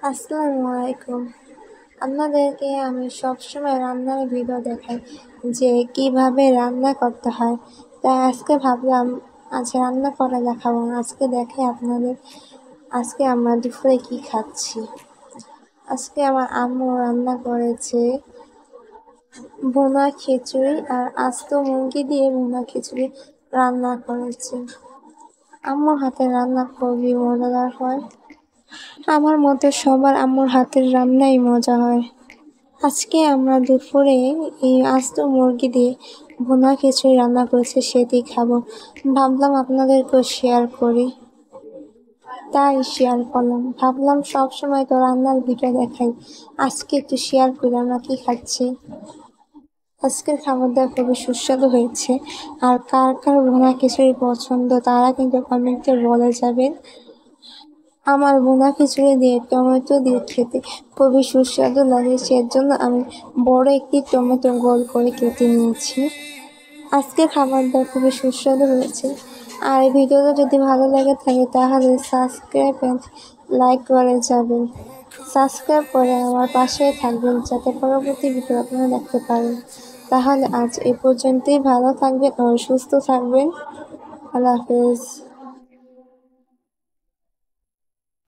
আসসালামু আলাইকুম। আপনাদেরকে আমি সবসময় রান্নার ভিডিও দেখাই যে কিভাবে রান্না করতে হয়। তাই আজকে ভাবলাম আজ রান্না করে দেখাবো। আজকে দেখাই আপনাদের আজকে আমরা দুপুরে কি খাচ্ছি। আজকে আমার আম্মু রান্না করেছে ভুনা খিচুড়ি আর আস্ত মুরগি দিয়ে ভুনা খিচুড়ি রান্না করেছে। আম্মুর হাতের রান্না খুবই মজাদার হয়। আমার মতে সবার আম্মুর হাতের রান্নাই মজা হয়। আজকে আমরা দুপুরে এই আস্ত মুরগি দিয়ে ভুনা খিচুড়ি রান্না করেছি, সেটি খাবো। ভাবলাম আপনাদেরকেও শেয়ার করি, তাই শেয়ার করলাম। ভাবলাম সবসময় তো রান্নার ভিডিও দেখাই, আজকে একটু শেয়ার করি আমরা কি খাচ্ছি। আজকের খাবারটা খুবই সুস্বাদু হয়েছে। আর কার কার ভুনা খিচুড়ি পছন্দ তারা কিন্তু কমেন্টে বলে যাবেন। আমার ভুনা খিচুড়ি দিয়ে টমেটো দিয়ে খেতে খুবই সুস্বাদু লাগে, সেজন্য আমি বড় একটি টমেটো গোল করে কেটে নিয়েছি। আজকের খাবারটা খুবই সুস্বাদু হয়েছে। আর এই ভিডিওটা যদি ভালো লাগে থাকে তাহলে সাবস্ক্রাইব এন্ড লাইক করে যাবেন। সাবস্ক্রাইব করে আমার পাশে থাকবেন যাতে পরবর্তী ভিডিও আপনারা দেখতে পারেন। তাহলে আজ এই পর্যন্তই। ভালো থাকবেন ও সুস্থ থাকবেন। আল্লাহ হাফেজ।